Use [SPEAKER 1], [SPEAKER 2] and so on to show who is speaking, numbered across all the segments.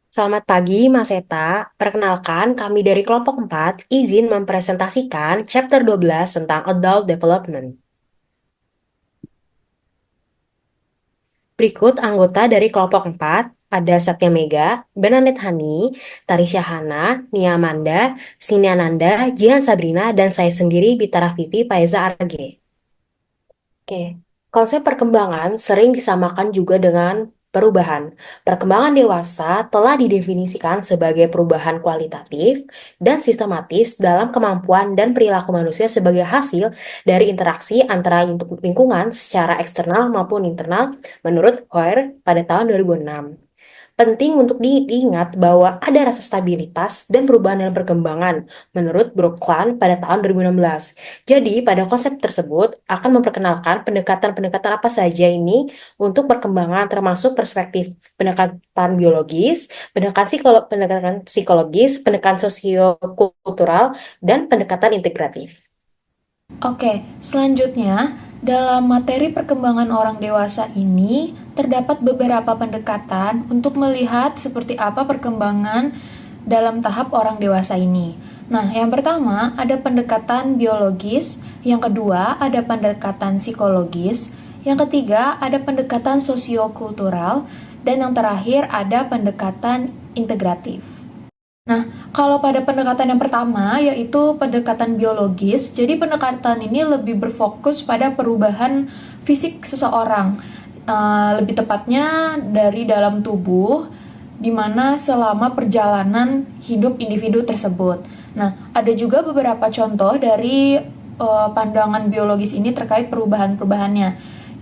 [SPEAKER 1] Selamat pagi, Mas Eta. Perkenalkan, kami dari kelompok 4 izin mempresentasikan chapter 12 tentang Adult Development. Berikut anggota dari kelompok 4 ada Satya Mega, Bernadette Hani, Tarisha Hana, Nia Amanda, Sinyananda, Jihan Sabrina, dan saya sendiri, Bitara Vivi Faiza Arge. Oke, konsep perkembangan sering disamakan juga dengan perubahan. Perkembangan dewasa telah didefinisikan sebagai perubahan kualitatif dan sistematis dalam kemampuan dan perilaku manusia sebagai hasil dari interaksi antara lingkungan secara eksternal maupun internal menurut Hoare pada tahun 2006. Penting untuk diingat bahwa ada rasa stabilitas dan perubahan dalam perkembangan menurut Brookland pada tahun 2016. Jadi, pada konsep tersebut akan memperkenalkan pendekatan-pendekatan apa saja ini untuk perkembangan termasuk perspektif pendekatan biologis, pendekatan psikologis, pendekatan sosiokultural, dan pendekatan integratif.
[SPEAKER 2] Oke, selanjutnya, dalam materi perkembangan orang dewasa ini terdapat beberapa pendekatan untuk melihat seperti apa perkembangan dalam tahap orang dewasa ini. Nah, yang pertama ada pendekatan biologis, yang kedua ada pendekatan psikologis, yang ketiga ada pendekatan sosiokultural, dan yang terakhir ada pendekatan integratif. Nah, kalau pada pendekatan yang pertama, yaitu pendekatan biologis, jadi pendekatan ini lebih berfokus pada perubahan fisik seseorang, lebih tepatnya dari dalam tubuh, di mana selama perjalanan hidup individu tersebut. Nah, ada juga beberapa contoh dari pandangan biologis ini terkait perubahan-perubahannya.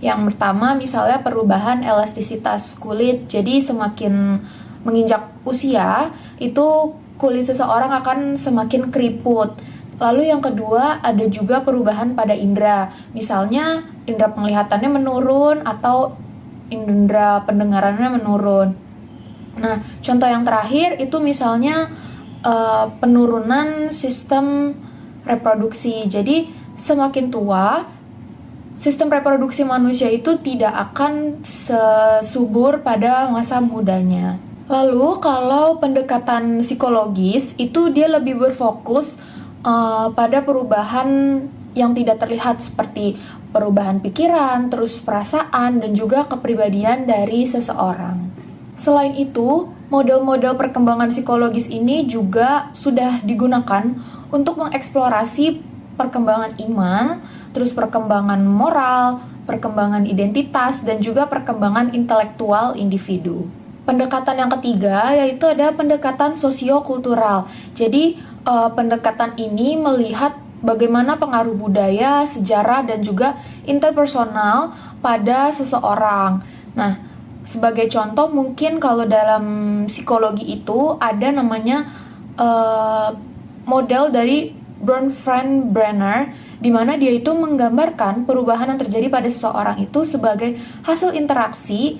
[SPEAKER 2] Yang pertama, misalnya perubahan elastisitas kulit, jadi semakin menginjak usia, itu kulit seseorang akan semakin keriput. Lalu yang kedua, ada juga perubahan pada indera. Misalnya, indera penglihatannya menurun atau indera pendengarannya menurun. Nah, contoh yang terakhir itu misalnya penurunan sistem reproduksi. Jadi, semakin tua, sistem reproduksi manusia itu tidak akan sesubur pada masa mudanya. Lalu kalau pendekatan psikologis itu dia lebih berfokus pada perubahan yang tidak terlihat seperti perubahan pikiran, terus perasaan dan juga kepribadian dari seseorang. Selain itu, model-model perkembangan psikologis ini juga sudah digunakan untuk mengeksplorasi perkembangan iman, terus perkembangan moral, perkembangan identitas, dan juga perkembangan intelektual individu. Pendekatan yang ketiga yaitu ada pendekatan sosiokultural. Jadi pendekatan ini melihat bagaimana pengaruh budaya, sejarah dan juga interpersonal pada seseorang. Nah, sebagai contoh mungkin kalau dalam psikologi itu ada namanya model dari Bronfman Brenner, di mana dia itu menggambarkan perubahan yang terjadi pada seseorang itu sebagai hasil interaksi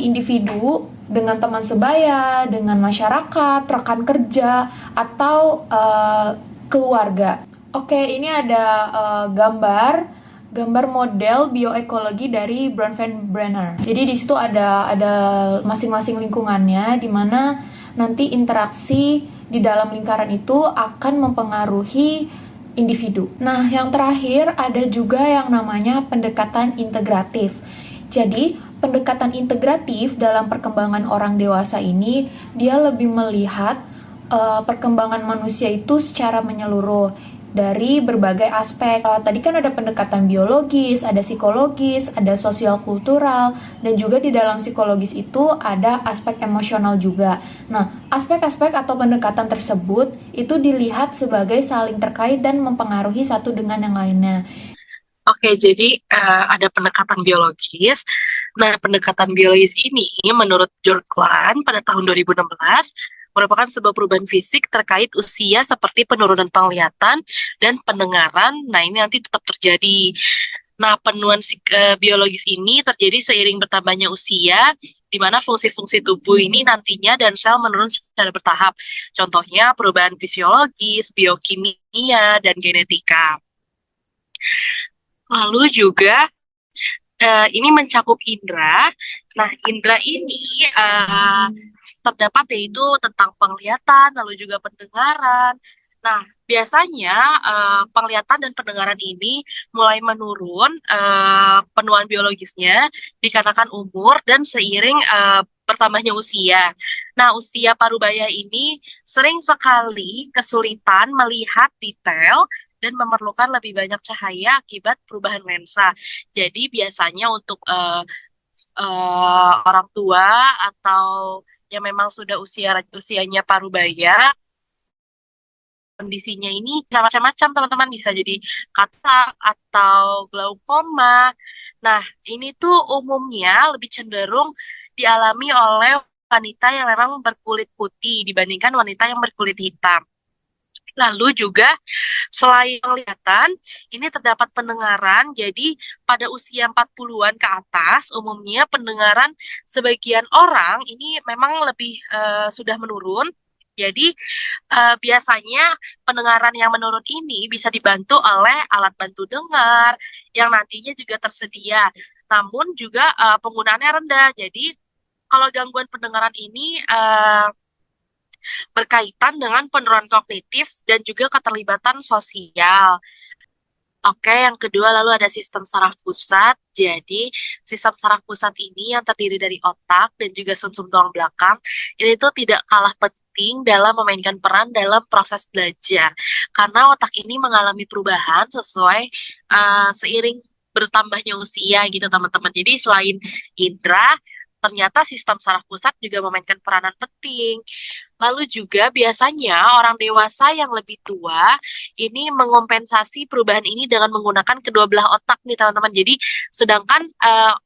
[SPEAKER 2] individu dengan teman sebaya, dengan masyarakat, rekan kerja, atau keluarga. Oke, ini ada gambar model bioekologi dari Bronfman Brenner. Jadi di situ ada masing-masing lingkungannya, di mana nanti interaksi di dalam lingkaran itu akan mempengaruhi individu. Nah, yang terakhir ada juga yang namanya pendekatan integratif. Jadi, pendekatan integratif dalam perkembangan orang dewasa ini dia lebih melihat perkembangan manusia itu secara menyeluruh dari berbagai aspek. Tadi kan ada pendekatan biologis, ada psikologis, ada sosial kultural, dan juga di dalam psikologis itu ada aspek emosional juga. Nah, aspek-aspek atau pendekatan tersebut itu dilihat sebagai saling terkait dan mempengaruhi satu dengan yang lainnya.
[SPEAKER 3] Oke, jadi ada pendekatan biologis. Nah, pendekatan biologis ini menurut Jorkland pada tahun 2016 merupakan sebuah perubahan fisik terkait usia seperti penurunan penglihatan dan pendengaran. Nah, ini nanti tetap terjadi. Nah, penurunan biologis ini terjadi seiring bertambahnya usia, di mana fungsi-fungsi tubuh ini nantinya dan sel menurun secara bertahap. Contohnya perubahan fisiologis, biokimia, dan genetika. Lalu juga ini mencakup indera. Nah, indera ini terdapat yaitu tentang penglihatan, lalu juga pendengaran. Nah, biasanya penglihatan dan pendengaran ini mulai menurun penuaan biologisnya dikarenakan umur dan seiring bertambahnya usia. Nah, usia parubaya ini sering sekali kesulitan melihat detail dan memerlukan lebih banyak cahaya akibat perubahan lensa. Jadi biasanya untuk orang tua atau yang memang sudah usianya parubaya, kondisinya ini bisa macam-macam teman-teman, bisa jadi katarak atau glaukoma. Nah, ini tuh umumnya lebih cenderung dialami oleh wanita yang memang berkulit putih dibandingkan wanita yang berkulit hitam. Lalu juga selain penglihatan, ini terdapat pendengaran. Jadi pada usia 40-an ke atas, umumnya pendengaran sebagian orang ini memang lebih sudah menurun. Jadi biasanya pendengaran yang menurun ini bisa dibantu oleh alat bantu dengar yang nantinya juga tersedia. Namun juga penggunaannya rendah. Jadi kalau gangguan pendengaran ini berkaitan dengan penurunan kognitif dan juga keterlibatan sosial. Oke, yang kedua lalu ada sistem saraf pusat. Jadi, sistem saraf pusat ini yang terdiri dari otak dan juga sumsum tulang belakang, ini tuh tidak kalah penting dalam memainkan peran dalam proses belajar. Karena otak ini mengalami perubahan sesuai seiring bertambahnya usia gitu teman-teman. Jadi selain indera, ternyata sistem saraf pusat juga memainkan peranan penting. Lalu juga biasanya orang dewasa yang lebih tua ini mengompensasi perubahan ini dengan menggunakan kedua belah otak nih teman-teman. Jadi sedangkan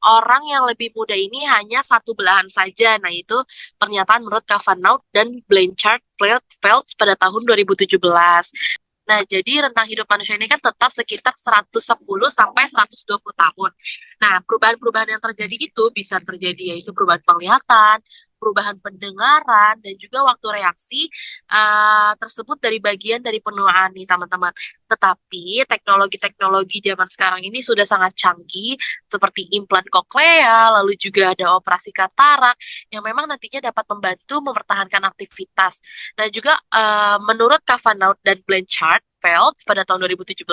[SPEAKER 3] orang yang lebih muda ini hanya satu belahan saja. Nah itu pernyataan menurut Kavanaugh dan Blanchard Felts pada tahun 2017. Nah, jadi rentang hidup manusia ini kan tetap sekitar 110 sampai 120 tahun. Nah, perubahan-perubahan yang terjadi itu bisa terjadi yaitu perubahan penglihatan, perubahan pendengaran, dan juga waktu reaksi tersebut dari bagian dari penuaan nih teman-teman. Tetapi teknologi-teknologi zaman sekarang ini sudah sangat canggih seperti implan koklea, lalu juga ada operasi katarak yang memang nantinya dapat membantu mempertahankan aktivitas. Dan juga menurut Kavanaugh dan Blanchard Felts pada tahun 2017,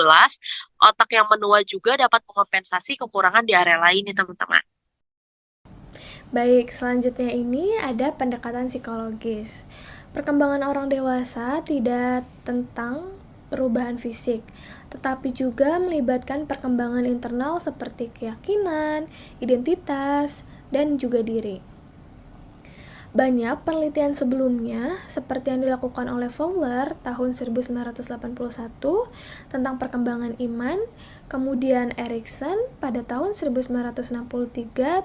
[SPEAKER 3] otak yang menua juga dapat mengompensasi kekurangan di area lain nih teman-teman.
[SPEAKER 2] Baik, selanjutnya ini ada pendekatan psikologis. Perkembangan orang dewasa tidak tentang perubahan fisik, tetapi juga melibatkan perkembangan internal seperti keyakinan, identitas, dan juga diri. Banyak penelitian sebelumnya, seperti yang dilakukan oleh Fowler tahun 1981 tentang perkembangan iman, kemudian Erikson pada tahun 1963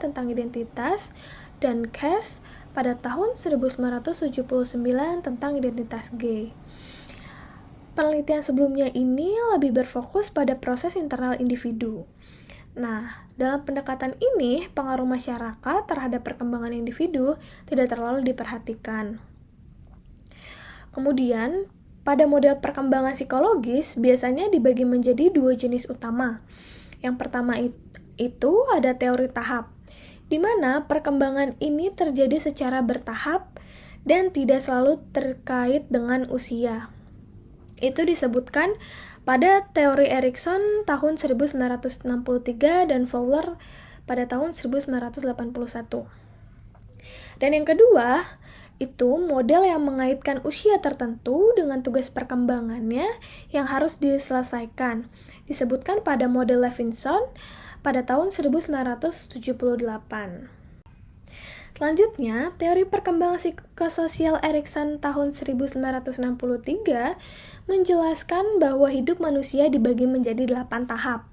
[SPEAKER 2] tentang identitas, dan Cass pada tahun 1979 tentang identitas gay. Penelitian sebelumnya ini lebih berfokus pada proses internal individu. Nah, dalam pendekatan ini, pengaruh masyarakat terhadap perkembangan individu tidak terlalu diperhatikan. Kemudian, pada model perkembangan psikologis biasanya dibagi menjadi dua jenis utama. Yang pertama itu ada teori tahap, di mana perkembangan ini terjadi secara bertahap dan tidak selalu terkait dengan usia. Itu disebutkan pada teori Erikson tahun 1963 dan Fowler pada tahun 1981. Dan yang kedua, itu model yang mengaitkan usia tertentu dengan tugas perkembangannya yang harus diselesaikan. Disebutkan pada model Levinson pada tahun 1978. Selanjutnya, teori perkembangan psikososial Erikson tahun 1963 menjelaskan bahwa hidup manusia dibagi menjadi 8 tahap,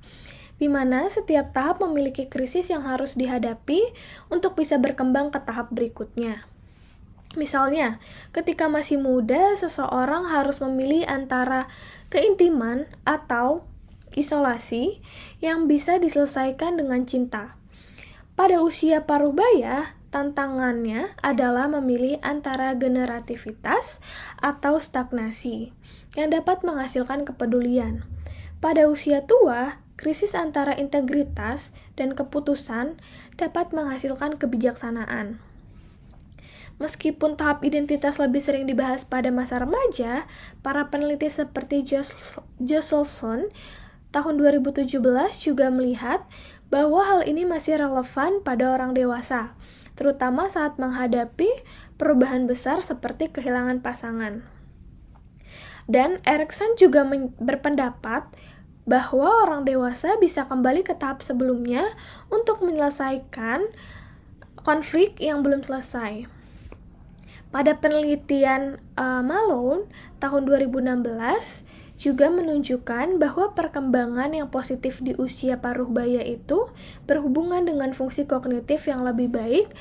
[SPEAKER 2] di mana setiap tahap memiliki krisis yang harus dihadapi untuk bisa berkembang ke tahap berikutnya. Misalnya, ketika masih muda, seseorang harus memilih antara keintiman atau isolasi yang bisa diselesaikan dengan cinta. Pada usia parubaya, tantangannya adalah memilih antara generativitas atau stagnasi yang dapat menghasilkan kepedulian. Pada usia tua, krisis antara integritas dan keputusan dapat menghasilkan kebijaksanaan.
[SPEAKER 4] Meskipun tahap identitas lebih sering dibahas pada masa remaja, para peneliti seperti Josselson tahun 2017 juga melihat bahwa hal ini masih relevan pada orang dewasa, terutama saat menghadapi perubahan besar seperti kehilangan pasangan. Dan Erikson juga berpendapat bahwa orang dewasa bisa kembali ke tahap sebelumnya untuk menyelesaikan konflik yang belum selesai. Pada penelitian Malone tahun 2016 juga menunjukkan bahwa perkembangan yang positif di usia paruh baya itu berhubungan dengan fungsi kognitif yang lebih baik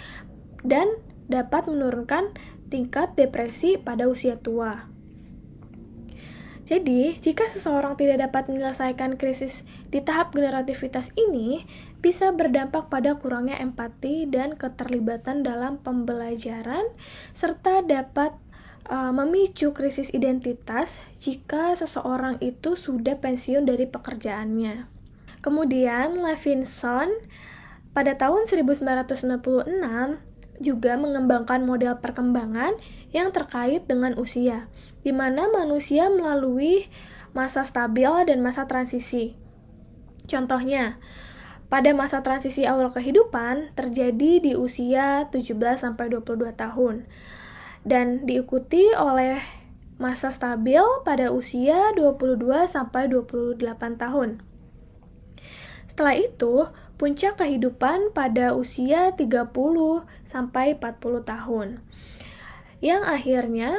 [SPEAKER 4] dan dapat menurunkan tingkat depresi pada usia tua. Jadi, jika seseorang tidak dapat menyelesaikan krisis di tahap generativitas ini, bisa berdampak pada kurangnya empati dan keterlibatan dalam pembelajaran, serta dapat memicu krisis identitas jika seseorang itu sudah pensiun dari pekerjaannya. Kemudian, Levinson pada tahun 1996 juga mengembangkan model perkembangan yang terkait dengan usia, di mana manusia melalui masa stabil dan masa transisi. Contohnya, pada masa transisi awal kehidupan terjadi di usia 17-22 tahun dan diikuti oleh masa stabil pada usia 22-28 tahun. Setelah itu, puncak kehidupan pada usia 30-40 tahun. Yang akhirnya,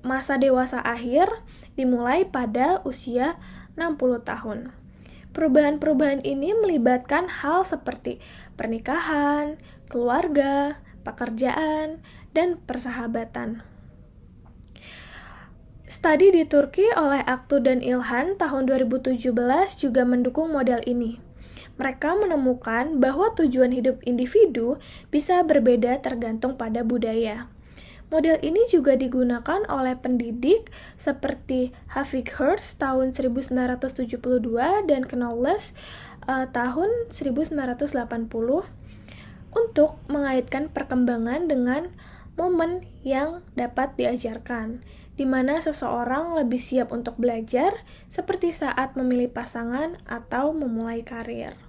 [SPEAKER 4] masa dewasa akhir dimulai pada usia 60 tahun. Perubahan-perubahan ini melibatkan hal seperti pernikahan, keluarga, pekerjaan, dan persahabatan. Studi di Turki oleh Aktu dan Ilhan tahun 2017 juga mendukung model ini. Mereka menemukan bahwa tujuan hidup individu bisa berbeda tergantung pada budaya. Model ini juga digunakan oleh pendidik seperti Havik Hertz tahun 1972 dan Knowles tahun 1980 untuk mengaitkan perkembangan dengan momen yang dapat diajarkan, di mana seseorang lebih siap untuk belajar, seperti saat memilih pasangan atau memulai karir.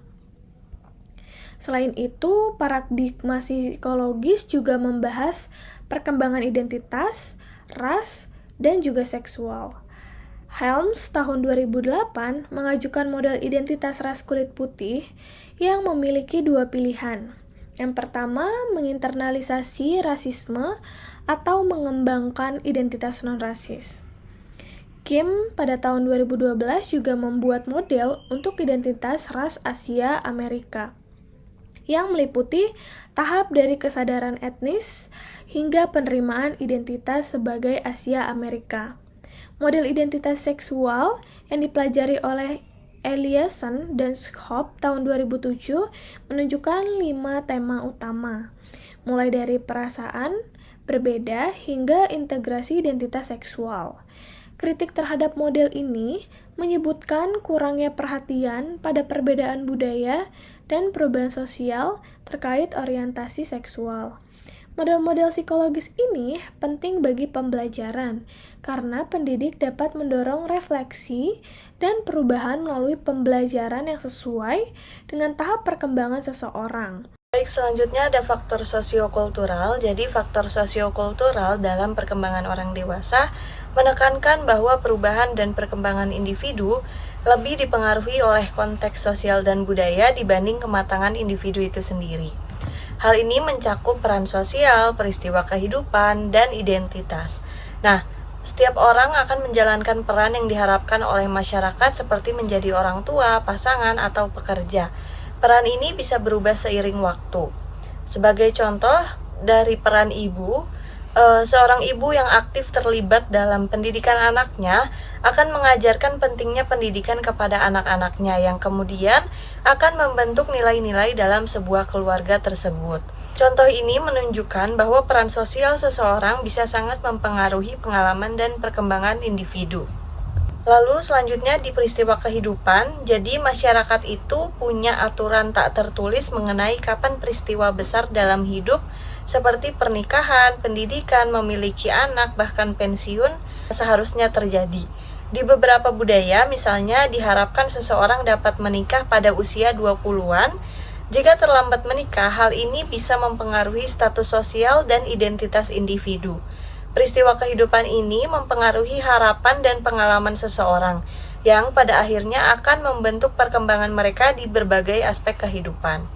[SPEAKER 4] Selain itu, paradigma psikologis juga membahas perkembangan identitas, ras, dan juga seksual. Helms tahun 2008 mengajukan model identitas ras kulit putih yang memiliki dua pilihan. Yang pertama, menginternalisasi rasisme atau mengembangkan identitas non-rasis. Kim pada tahun 2012 juga membuat model untuk identitas ras Asia Amerika yang meliputi tahap dari kesadaran etnis hingga penerimaan identitas sebagai Asia Amerika. Model identitas seksual yang dipelajari oleh Eliasson dan Schop tahun 2007 menunjukkan 5 tema utama, mulai dari perasaan, berbeda, hingga integrasi identitas seksual. Kritik terhadap model ini menyebutkan kurangnya perhatian pada perbedaan budaya dan perubahan sosial terkait orientasi seksual. Model-model psikologis ini penting bagi pembelajaran karena pendidik dapat mendorong refleksi dan perubahan melalui pembelajaran yang sesuai dengan tahap perkembangan seseorang.
[SPEAKER 5] Baik, selanjutnya ada faktor sosiokultural. Jadi faktor sosiokultural dalam perkembangan orang dewasa menekankan bahwa perubahan dan perkembangan individu lebih dipengaruhi oleh konteks sosial dan budaya dibanding kematangan individu itu sendiri. Hal ini mencakup peran sosial, peristiwa kehidupan, dan identitas. Nah, setiap orang akan menjalankan peran yang diharapkan oleh masyarakat seperti menjadi orang tua, pasangan, atau pekerja. Peran ini bisa berubah seiring waktu. Sebagai contoh, dari peran ibu, seorang ibu yang aktif terlibat dalam pendidikan anaknya akan mengajarkan pentingnya pendidikan kepada anak-anaknya yang kemudian akan membentuk nilai-nilai dalam sebuah keluarga tersebut. Contoh ini menunjukkan bahwa peran sosial seseorang bisa sangat mempengaruhi pengalaman dan perkembangan individu. Lalu selanjutnya di peristiwa kehidupan, jadi masyarakat itu punya aturan tak tertulis mengenai kapan peristiwa besar dalam hidup seperti pernikahan, pendidikan, memiliki anak, bahkan pensiun seharusnya terjadi. Di beberapa budaya, misalnya diharapkan seseorang dapat menikah pada usia 20-an. Jika terlambat menikah, hal ini bisa mempengaruhi status sosial dan identitas individu. Peristiwa kehidupan ini mempengaruhi harapan dan pengalaman seseorang, yang pada akhirnya akan membentuk perkembangan mereka di berbagai aspek kehidupan.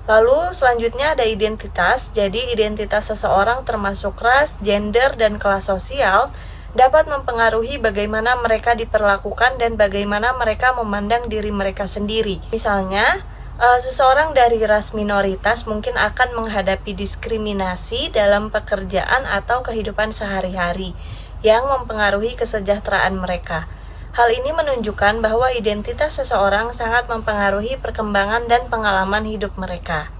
[SPEAKER 5] Lalu selanjutnya ada identitas, jadi identitas seseorang termasuk ras, gender, dan kelas sosial dapat mempengaruhi bagaimana mereka diperlakukan dan bagaimana mereka memandang diri mereka sendiri. Misalnya, seseorang dari ras minoritas mungkin akan menghadapi diskriminasi dalam pekerjaan atau kehidupan sehari-hari yang mempengaruhi kesejahteraan mereka. Hal ini menunjukkan bahwa identitas seseorang sangat mempengaruhi perkembangan dan pengalaman hidup mereka.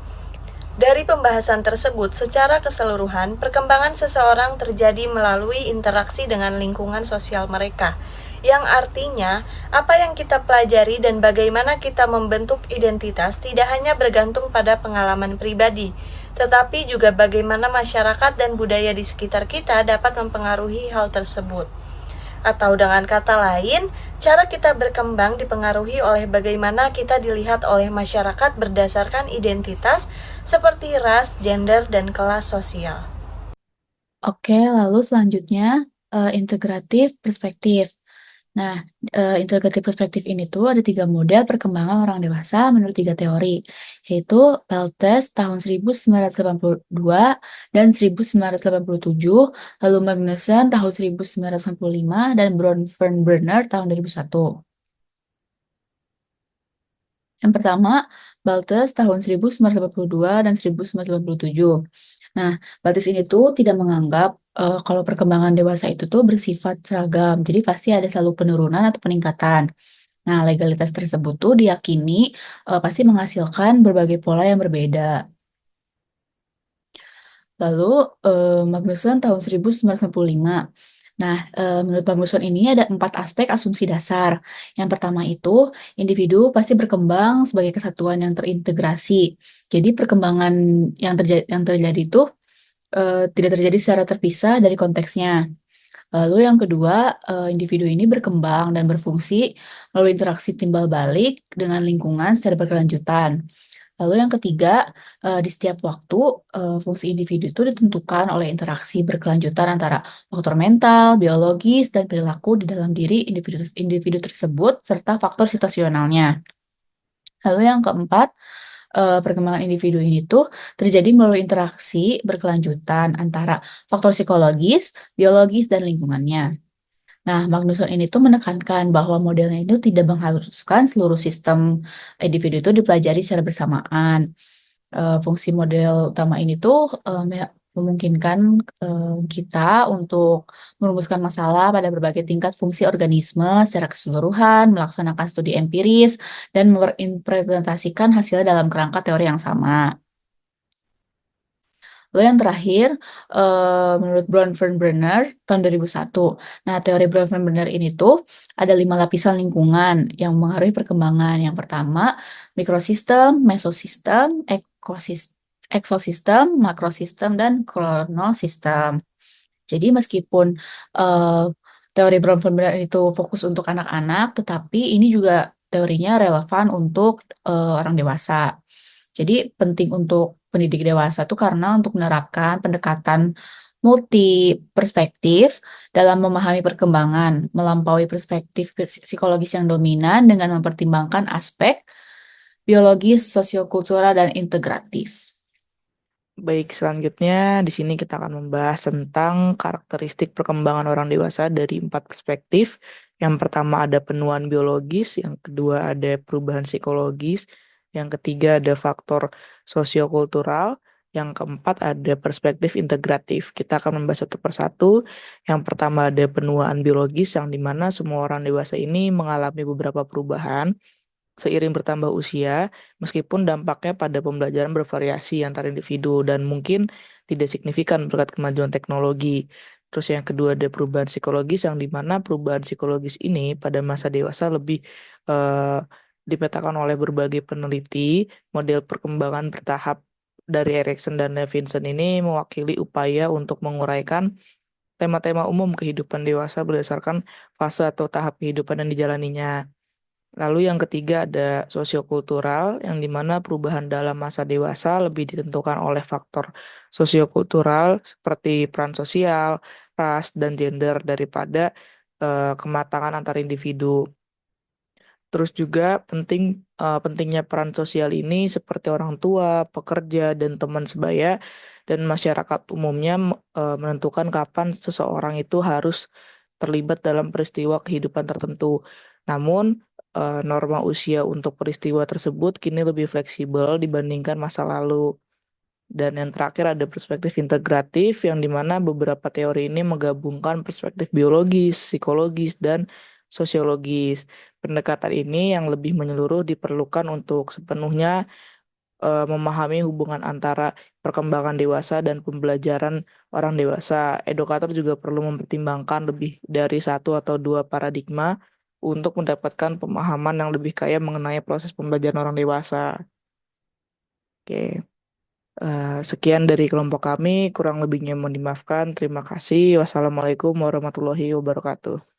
[SPEAKER 5] Dari pembahasan tersebut, secara keseluruhan, perkembangan seseorang terjadi melalui interaksi dengan lingkungan sosial mereka, yang artinya apa yang kita pelajari dan bagaimana kita membentuk identitas tidak hanya bergantung pada pengalaman pribadi, tetapi juga bagaimana masyarakat dan budaya di sekitar kita dapat mempengaruhi hal tersebut. Atau dengan kata lain, cara kita berkembang dipengaruhi oleh bagaimana kita dilihat oleh masyarakat berdasarkan identitas seperti ras, gender, dan kelas sosial.
[SPEAKER 6] Oke, lalu selanjutnya integratif perspektif. Nah, integratif perspektif ini tuh ada 3 model perkembangan orang dewasa menurut 3 teori, yaitu Peltes tahun 1982 dan 1987, lalu Magnussen tahun 1995, dan Bronfenbrenner tahun 2001. Yang pertama, Baltes tahun 1982 dan 1987. Nah, Baltes ini tuh tidak menganggap kalau perkembangan dewasa itu tuh bersifat seragam, jadi pasti ada selalu penurunan atau peningkatan. Nah, legalitas tersebut tuh diyakini pasti menghasilkan berbagai pola yang berbeda. Lalu Magnussen tahun 1995. Nah, menurut Magnussen ini ada 4 aspek asumsi dasar. Yang pertama itu, individu pasti berkembang sebagai kesatuan yang terintegrasi. Jadi perkembangan yang terjadi itu tidak terjadi secara terpisah dari konteksnya. Lalu yang kedua, individu ini berkembang dan berfungsi melalui interaksi timbal balik dengan lingkungan secara berkelanjutan. Lalu yang ketiga, di setiap waktu, fungsi individu itu ditentukan oleh interaksi berkelanjutan antara faktor mental, biologis, dan perilaku di dalam diri individu tersebut, serta faktor situasionalnya. Lalu yang keempat, perkembangan individu ini tuh terjadi melalui interaksi berkelanjutan antara faktor psikologis, biologis, dan lingkungannya. Nah, Magnussen ini tuh menekankan bahwa modelnya itu tidak mengharuskan seluruh sistem individu itu dipelajari secara bersamaan. Fungsi model utama ini tuh memungkinkan kita untuk merumuskan masalah pada berbagai tingkat fungsi organisme secara keseluruhan, melaksanakan studi empiris, dan mengimplementasikan hasilnya dalam kerangka teori yang sama. Lalu yang terakhir, menurut Bronfenbrenner tahun 2001. Nah, teori Bronfenbrenner ini tuh ada 5 lapisan lingkungan yang mengaruhi perkembangan. Yang pertama, mikrosistem, mesosistem, eksosistem, makrosistem, dan kronosistem. Jadi meskipun teori Bronfenbrenner itu fokus untuk anak-anak, tetapi ini juga teorinya relevan untuk orang dewasa. Jadi penting untuk pendidik dewasa tuh karena untuk menerapkan pendekatan multi perspektif dalam memahami perkembangan, melampaui perspektif psikologis yang dominan dengan mempertimbangkan aspek biologis, sosiokultural, dan integratif.
[SPEAKER 7] Baik, selanjutnya di sini kita akan membahas tentang karakteristik perkembangan orang dewasa dari 4 perspektif. Yang pertama ada penuaan biologis, yang kedua ada perubahan psikologis, yang ketiga ada faktor sosiokultural, yang keempat ada perspektif integratif. Kita akan membahas satu persatu. Yang pertama ada penuaan biologis, yang dimana semua orang dewasa ini mengalami beberapa perubahan seiring bertambah usia, meskipun dampaknya pada pembelajaran bervariasi antar individu dan mungkin tidak signifikan berkat kemajuan teknologi. Terus yang kedua ada perubahan psikologis, yang dimana perubahan psikologis ini pada masa dewasa lebih eh, dipetakan oleh berbagai peneliti. Model perkembangan bertahap dari Erikson dan Levinson ini mewakili upaya untuk menguraikan tema-tema umum kehidupan dewasa berdasarkan fase atau tahap kehidupan yang dijalaninya. Lalu yang ketiga ada sosiokultural, yang dimana perubahan dalam masa dewasa lebih ditentukan oleh faktor sosiokultural seperti peran sosial, ras, dan gender daripada kematangan antar individu. Terus juga pentingnya peran sosial ini seperti orang tua, pekerja, dan teman sebaya dan masyarakat umumnya menentukan kapan seseorang itu harus terlibat dalam peristiwa kehidupan tertentu. Namun norma usia untuk peristiwa tersebut kini lebih fleksibel dibandingkan masa lalu. Dan yang terakhir ada perspektif integratif yang dimana beberapa teori ini menggabungkan perspektif biologis, psikologis, dan sosiologis. Pendekatan ini yang lebih menyeluruh diperlukan untuk sepenuhnya memahami hubungan antara perkembangan dewasa dan pembelajaran orang dewasa. Edukator juga perlu mempertimbangkan lebih dari satu atau dua paradigma untuk mendapatkan pemahaman yang lebih kaya mengenai proses pembelajaran orang dewasa. Oke. Sekian dari kelompok kami, kurang lebihnya mohon dimaafkan. Terima kasih. Wassalamualaikum warahmatullahi wabarakatuh.